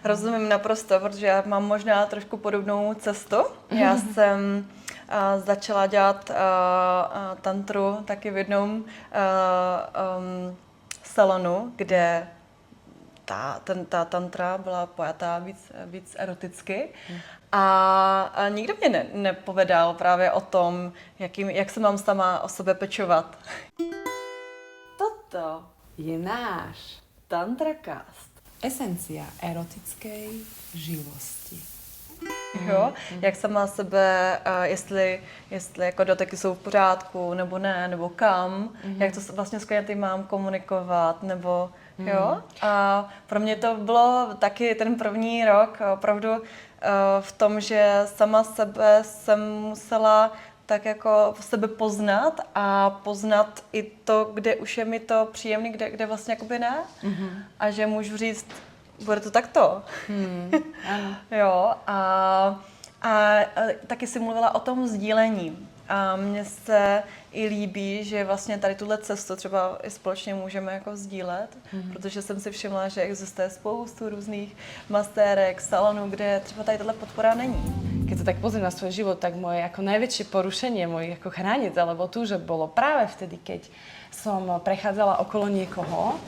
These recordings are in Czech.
Rozumím naprosto, protože já mám možná trošku podobnou cestu. Já jsem začala dělat tantru taky v jednom salonu, kde ta tantra byla pojatá víc eroticky. A nikdo mě nepovedal právě o tom, jak se mám sama o sebe pečovat. Toto Je náš TantraCast. esencia erotickej živosti. Jo? Jak sama sebe, jestli jako doteky jsou v pořádku, nebo ne, nebo kam, jak to vlastně s klienty mám komunikovat, nebo jo. A pro mě to bylo taky ten první rok opravdu v tom, že sama sebe jsem musela tak jako sebe poznat a poznat i to, kde už je mi to příjemný, kde vlastně jakoby ne. A že můžu říct, bude to takto. Jo, a taky si mluvila o tom sdílení. A mně se i líbí, že vlastně tady tuhle cestu třeba i společně můžeme jako sdílet, protože jsem si všimla, že existuje spoustu různých masérek, salonů, kde třeba tady tato podpora není. Keď sa tak pozriem na svoj život, tak moje ako najväčšie porušenie mojich ako hraníc, alebo že bolo práve vtedy, keď som prechádzala okolo niekoho,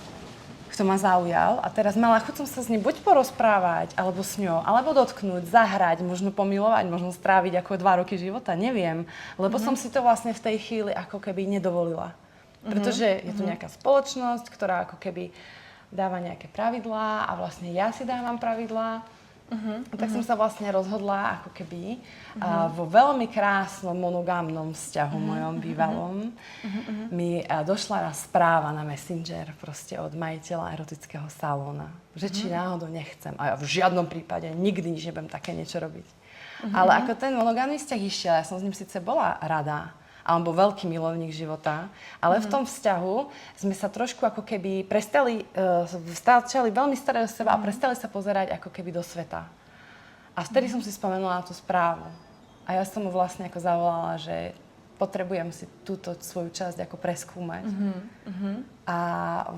kto ma zaujal a teraz mala chuť som sa s ním buď porozprávať, alebo s ňou, alebo dotknúť, zahrať, možno pomilovať, možno stráviť ako 2 roky života, neviem. Lebo som si to vlastne v tej chvíli ako keby nedovolila. Pretože je tu nejaká spoločnosť, ktorá ako keby dáva nejaké pravidlá a vlastne ja si dávam pravidlá. Tak som sa vlastne rozhodla ako keby vo veľmi krásnom monogámnom vzťahu mojom bývalom mi došla správa na Messenger proste od majiteľa erotického salóna, že či náhodou nechcem. A ja v žiadnom prípade nikdy nič nebudem také niečo robiť. Ale ako ten monogámny vzťah išiel, ja som s ním síce bola rada, a on bol veľký milovník života, ale v tom vzťahu sme sa trošku ako keby začali veľmi starať o seba a prestali sa pozerať ako keby do sveta. A vtedy som si spomenula na tú správu. A ja som mu vlastne ako zavolala, že potrebujem si túto svoju časť ako preskúmať. A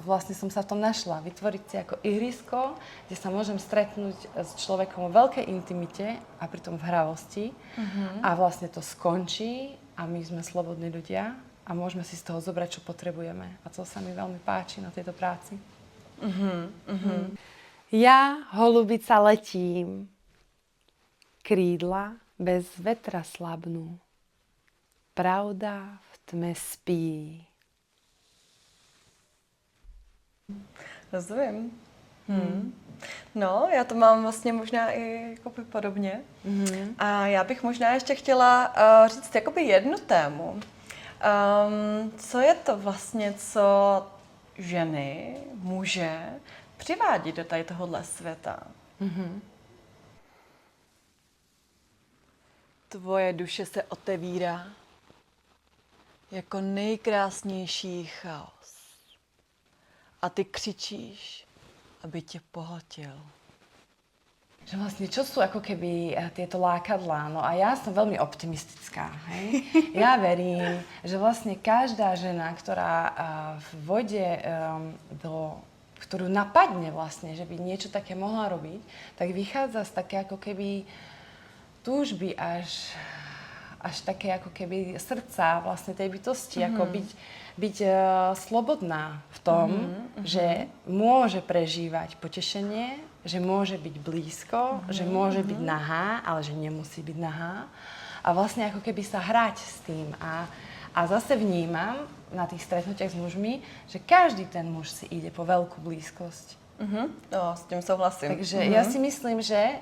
vlastne som sa v tom našla. Vytvoriť si ako ihrisko, kde sa môžem stretnúť s človekom o veľkej intimite a pritom v hravosti. A vlastne to skončí a my sme slobodní ľudia a môžeme si z toho zobrať, čo potrebujeme. A to sa mi veľmi páči na tejto práci. Ja, holubica, letím. Krídla bez vetra slabnú. Pravda v tme spí. Rozumím. No, já to mám vlastně možná i jakoby podobně. A já bych možná ještě chtěla říct jakoby jednu tému. Co je to vlastně, co ženy, muže přivádí do tady tohohle světa? Tvoje duše se otevírá jako nejkrásnější chaos. A ty křičíš, aby tě pohltil. Že vlastne, čo sú ako keby tieto lákadlá? No a ja som veľmi optimistická, hej? Ja verím, že vlastne každá žena, ktorá vôjde ktorú napadne vlastne, že by niečo také mohla robiť, tak vychádza z také ako keby túžby až také ako keby srdca vlastne tej bytosti, ako byť slobodná v tom, že môže prežívať potešenie, že môže byť blízko, že môže byť nahá, ale že nemusí byť nahá. A vlastne ako keby sa hrať s tým. A zase vnímam na tých stretnutiach s mužmi, že každý ten muž si ide po veľkú blízkosť. No, s tým souhlasím. Takže ja si myslím, že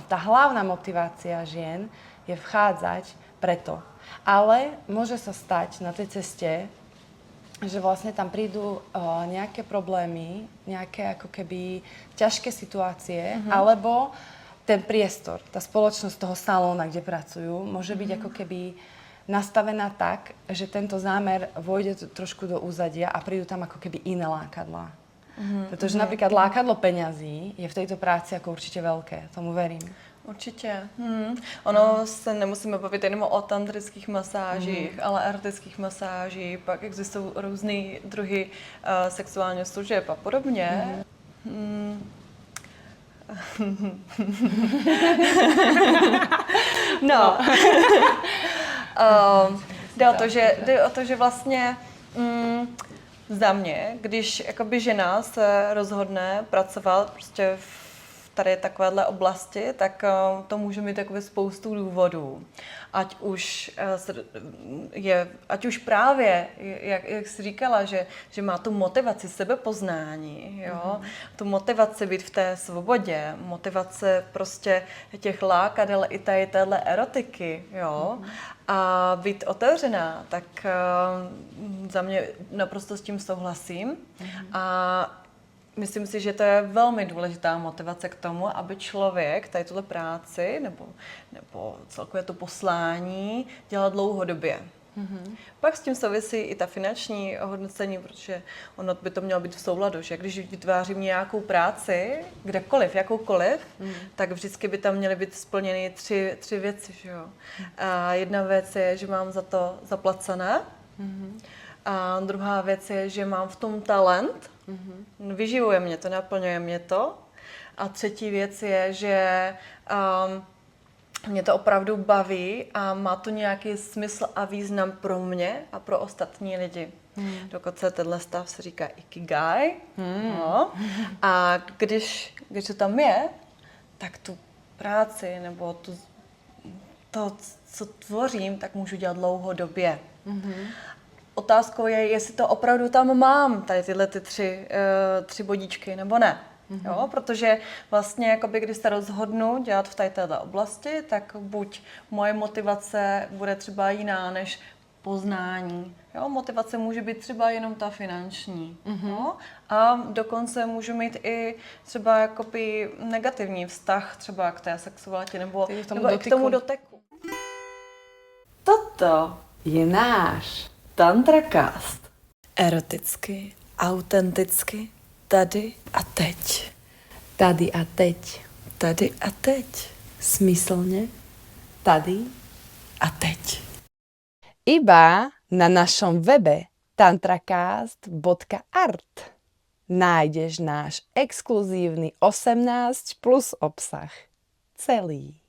tá hlavná motivácia žien je vchádzať preto. Ale môže sa stať na tej ceste, že vlastne tam prídu nejaké problémy, nejaké ako keby ťažké situácie, alebo ten priestor, tá spoločnosť toho salóna, kde pracujú, môže byť ako keby nastavená tak, že tento zámer vôjde trošku do úzadia a prídu tam ako keby iné lákadlá. Pretože napríklad lákadlo peňazí je v tejto práci ako určite veľké, tomu verím. Určitě. Ono se nemusíme bavit jenom o tantrických masážích, ale erotických masážích, pak existují různé druhy sexuálních služeb a podobně. No. Jde o to, že vlastně za mě, když jakoby žena se rozhodne pracovat prostě v tady takovéhle oblasti, tak to může mít takové spoustu důvodů. Ať už právě, jak jsi říkala, že má tu motivaci sebepoznání, jo? Tu motivaci být v té svobodě, motivace prostě těch lákadel i téhle erotiky, jo? A být otevřená, tak za mě naprosto s tím souhlasím. A myslím si, že to je velmi důležitá motivace k tomu, aby člověk tady tuhle práci nebo celkově to poslání dělal dlouhodobě. Pak s tím souvisí i ta finanční hodnocení, protože ono by to mělo být v souladu, že když vytvářím nějakou práci, kdekoliv, jakoukoliv, tak vždycky by tam měly být splněny tři věci. Že jo? A jedna věc je, že mám za to zaplacené. A druhá věc je, že mám v tom talent, vyživuje mě to, naplňuje mě to. A třetí věc je, že mě to opravdu baví a má to nějaký smysl a význam pro mě a pro ostatní lidi. Dokonce tenhle stav se říká ikigai. No. A když to tam je, tak tu práci nebo to, co tvořím, tak můžu dělat dlouhodobě. Otázkou je, jestli to opravdu tam mám, tady tyhle tři bodíčky, nebo ne. Jo, protože vlastně, jakoby, když se rozhodnu dělat v této oblasti, tak buď moje motivace bude třeba jiná než poznání. Jo, motivace může být třeba jenom ta finanční. Jo? A dokonce můžu mít i třeba jakoby negativní vztah třeba k té sexualitě nebo i k tomu doteku. Toto je náš TantraCast. Eroticky, autenticky, tady a teď. Tady a teď. Tady a teď. Smyslne. Tady A teď. iba na našom webe tantracast.art nájdeš náš exkluzívny 18+ obsah. Celý.